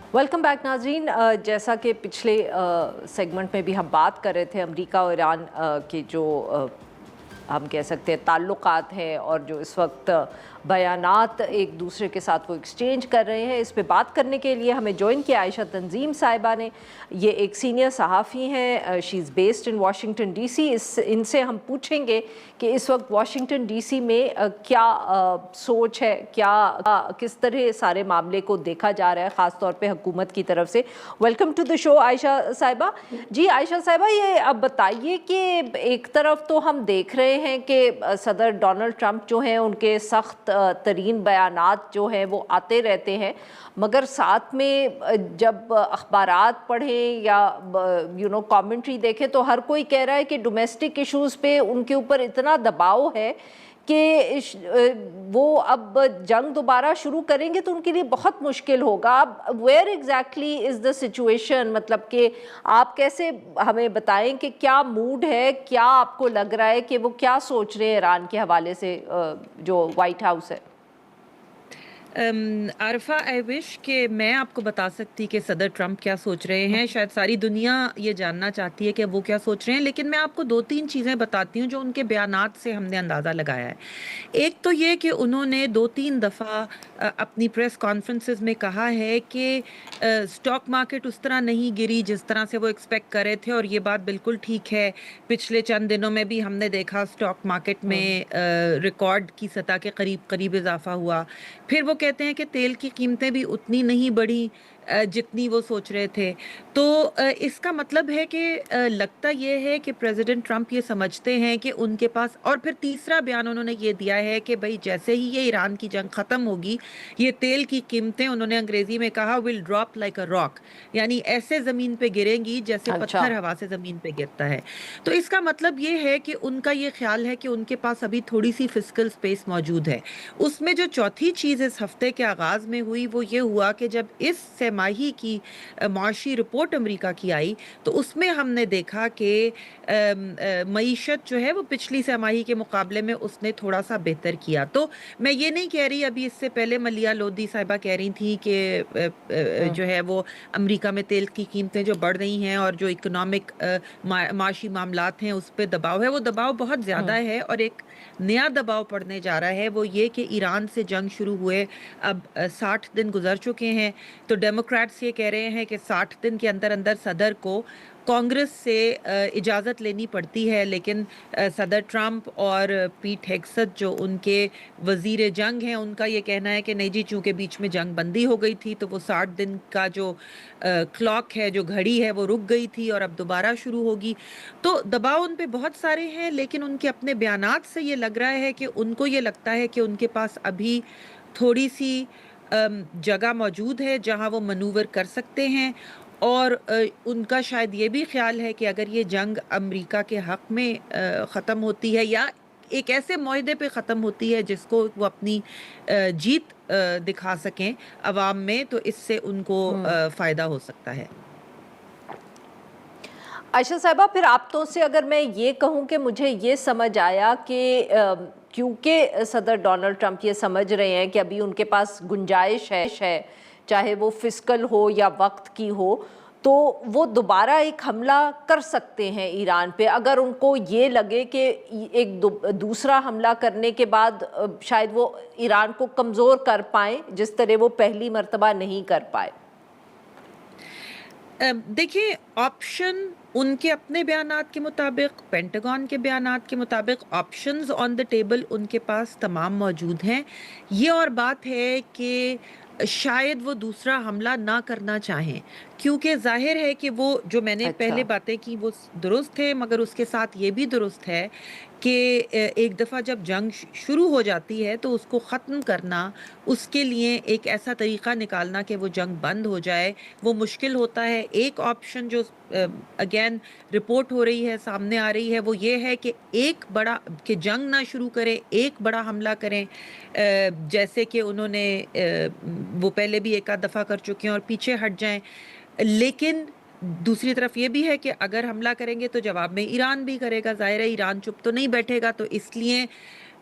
Welcome back नाजरीन। जैसा कि पिछले सेगमेंट में भी हम बात कर रहे थे, अमेरिका और ईरान के जो हम कह सकते हैं ताल्लुकात हैं और जो इस वक्त बयानात एक दूसरे के साथ वो एक्सचेंज कर रहे हैं, इस पे बात करने के लिए हमें ज्वाइन किया आयशा तंजीम साहिबा ने। ये एक सीनियर सहाफ़ी हैं, she is based in Washington DC. इनसे हम पूछेंगे कि इस वक्त वाशिंगटन डीसी में क्या सोच है, किस तरह सारे मामले को देखा जा रहा है, ख़ास तौर पे हुकूमत की तरफ से। Welcome to the show Ayesha साहिबा। जी आयशा साहिबा, ये अब बताइए कि एक तरफ तो हम देख रहे हैं कि सदर डोनाल्ड ट्रंप जो हैं उनके सख्त तरीन बयानात जो हैं वो आते रहते हैं, मगर साथ में जब अखबारात पढ़ें या कमेंट्री देखें तो हर कोई कह रहा है कि डोमेस्टिक इश्यूज़ पे उनके ऊपर इतना दबाव है कि वो अब जंग दोबारा शुरू करेंगे तो उनके लिए बहुत मुश्किल होगा। अब where exactly is the situation, मतलब कि आप कैसे हमें बताएं कि क्या मूड है, क्या आपको लग रहा है कि वो क्या सोच रहे हैं ईरान के हवाले से जो वाइट हाउस है। आरफा, आई विश कि मैं आपको बता सकती कि सदर ट्रंप क्या सोच रहे हैं। शायद सारी दुनिया ये जानना चाहती है कि वो क्या सोच रहे हैं, लेकिन मैं आपको दो तीन चीज़ें बताती हूँ जो उनके बयानात से हमने अंदाज़ा लगाया है। एक तो ये कि उन्होंने दो तीन दफ़ा अपनी प्रेस कॉन्फ्रेंसेस में कहा है कि स्टॉक मार्केट उस तरह नहीं गिरी जिस तरह से वो एक्सपेक्ट कर रहे थे, और ये बात बिल्कुल ठीक है। पिछले चंद दिनों में भी हमने देखा स्टॉक मार्केट में रिकॉर्ड की सतह के करीब करीब इजाफा हुआ। फिर वो कहते हैं कि तेल की कीमतें भी उतनी नहीं बढ़ी जितनी वो सोच रहे थे। तो इसका मतलब है कि लगता ये है कि प्रेसिडेंट ट्रंप ये समझते हैं कि उनके पास, और फिर तीसरा बयान उन्होंने ये दिया है कि भाई जैसे ही ये ईरान की जंग ख़त्म होगी, ये तेल की कीमतें, उन्होंने अंग्रेजी में कहा, will drop like a rock, यानी ऐसे ज़मीन पे गिरेंगी जैसे अच्छा। पत्थर हवा से ज़मीन पे गिरता है। तो इसका मतलब ये है कि उनका ये ख्याल है कि उनके पास अभी थोड़ी सी फिस्कल स्पेस मौजूद है। उसमें जो चौथी चीज़ इस हफ्ते के आगाज़ में हुई वो ये हुआ कि जब इस माही की मुआशी रिपोर्ट अमेरिका की आई, तो उसमें हमने देखा कि मईशत जो है वो पिछली छमाही के मुकाबले में उसने थोड़ा सा बेहतर किया। तो मैं ये नहीं कह रही, अभी इससे पहले मलिया लोधी साहिबा कह रही थी कि जो है वो अमेरिका में तेल की कीमतें जो बढ़ रही हैं और जो इकोनॉमिक माशी मामलात हैं उस पर दबाव है, वो दबाव बहुत ज़्यादा है। और एक नया दबाव पड़ने जा रहा है, वो ये कि ईरान से जंग शुरू हुए अब 60 दिन गुजर चुके हैं। तो डेमोक्रेट्स ये कह रहे हैं कि 60 दिन के अंदर अंदर सदर को कांग्रेस से इजाज़त लेनी पड़ती है, लेकिन सदर ट्रंप और पीट हेग्सेथ जो उनके वज़ीर जंग हैं, उनका ये कहना है कि नहीं जी, चूँकि बीच में जंग बंदी हो गई थी तो वो 60 दिन का जो क्लॉक है, जो घड़ी है, वो रुक गई थी और अब दोबारा शुरू होगी। तो दबाव उन पे बहुत सारे हैं, लेकिन उनके अपने बयानात से ये लग रहा है कि उनको ये लगता है कि उनके पास अभी थोड़ी सी जगह मौजूद है जहां वो मनूवर कर सकते हैं। और उनका शायद ये भी ख्याल है कि अगर ये जंग अमेरिका के हक में ख़त्म होती है या एक ऐसे मुआहदे पे ख़त्म होती है जिसको वो अपनी जीत दिखा सकें अवाम में, तो इससे उनको फ़ायदा हो सकता है। आयशा साहिबा, फिर आप तो से अगर मैं ये कहूँ कि मुझे ये समझ आया कि क्योंकि सदर डोनाल्ड ट्रंप ये समझ रहे हैं कि अभी उनके पास गुंजाइश है, चाहे वो फिस्कल हो या वक्त की हो, तो वो दोबारा एक हमला कर सकते हैं ईरान पे, अगर उनको ये लगे कि एक दूसरा हमला करने के बाद शायद वो ईरान को कमज़ोर कर पाएँ जिस तरह वो पहली मर्तबा नहीं कर पाए। देखिए, ऑप्शन उनके अपने बयानात के मुताबिक, पेंटागन के बयानात के मुताबिक, ऑप्शंस ऑन द टेबल उनके पास तमाम मौजूद हैं। ये और बात है कि शायद वो दूसरा हमला ना करना चाहें, क्योंकि जाहिर है कि वो जो मैंने अच्छा। पहले बातें की वो दुरुस्त है, मगर उसके साथ ये भी दुरुस्त है कि एक दफ़ा जब जंग शुरू हो जाती है तो उसको ख़त्म करना, उसके लिए एक ऐसा तरीक़ा निकालना कि वो जंग बंद हो जाए, वो मुश्किल होता है। एक ऑप्शन जो अगेन रिपोर्ट हो रही है, सामने आ रही है, वो ये है कि एक बड़ा, कि जंग ना शुरू करें, एक बड़ा हमला करें, जैसे कि उन्होंने वो पहले भी एक आध दफ़ा कर चुके हैं, और पीछे हट जाएं। लेकिन दूसरी तरफ ये भी है कि अगर हमला करेंगे तो जवाब में ईरान भी करेगा, ज़ाहिर है ईरान चुप तो नहीं बैठेगा। तो इसलिए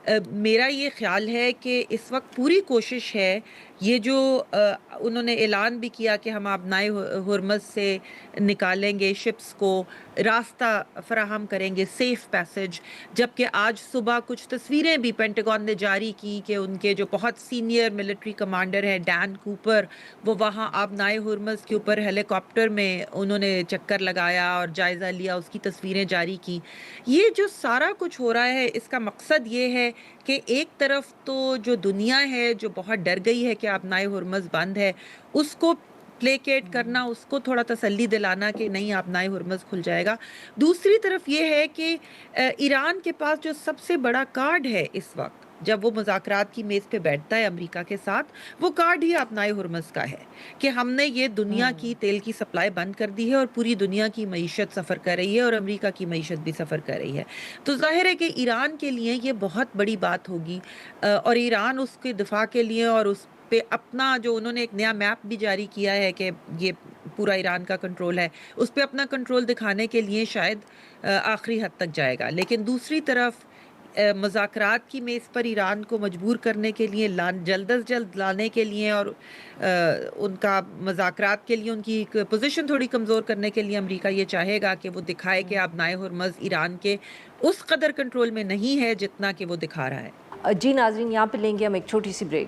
मेरा ये ख्याल है कि इस वक्त पूरी कोशिश है یہ جو انہوں نے اعلان بھی کیا کہ ہم آبنائے ہرمز سے نکالیں گے شپس کو، راستہ فراہم کریں گے، سیف پیسج، جبکہ آج صبح کچھ تصویریں بھی پینٹاگون نے جاری کی کہ ان کے جو بہت سینئر ملٹری کمانڈر ہیں ڈین کوپر، وہ وہاں آبنائے ہرمز کے اوپر ہیلی کاپٹر میں انہوں نے چکر لگایا اور جائزہ لیا، اس کی تصویریں جاری کی۔ یہ جو سارا کچھ ہو رہا ہے اس کا مقصد یہ ہے کہ ایک طرف تو جو دنیا ہے جو بہت ڈر گئی ہے کہ آبنائے ہرمز بند ہے، اس کو پلیکیٹ کرنا، اس کو تھوڑا تسلی دلانا کہ نہیں آبنائے ہرمز کھل جائے گا۔ دوسری طرف یہ ہے کہ ایران کے پاس جو سب سے بڑا کارڈ ہے اس وقت جب وہ مذاکرات کی میز پہ بیٹھتا ہے امریکہ کے ساتھ، وہ کارڈ ہی آبنائے ہرمز کا ہے کہ ہم نے یہ دنیا کی تیل کی سپلائی بند کر دی ہے اور پوری دنیا کی معیشت سفر کر رہی ہے اور امریکہ کی معیشت بھی سفر کر رہی ہے۔ تو ظاہر ہے کہ ایران کے لیے یہ بہت بڑی بات ہوگی، اور ایران اس کے دفاع کے لیے اور اس پہ اپنا جو انہوں نے ایک نیا میپ بھی جاری کیا ہے کہ یہ پورا ایران کا کنٹرول ہے، اس پہ اپنا کنٹرول دکھانے کے لیے شاید آخری حد تک جائے گا۔ لیکن دوسری طرف مذاکرات کی میز پر ایران کو مجبور کرنے کے لیے، جلد از جلد لانے کے لیے اور ان کا مذاکرات کے لیے ان کی پوزیشن تھوڑی کمزور کرنے کے لیے امریکہ یہ چاہے گا کہ وہ دکھائے کہ آبنائے ہرمز ایران کے اس قدر کنٹرول میں نہیں ہے جتنا کہ وہ دکھا رہا ہے۔ جی ناظرین، یہاں پہ لیں گے ہم ایک چھوٹی سی بریک۔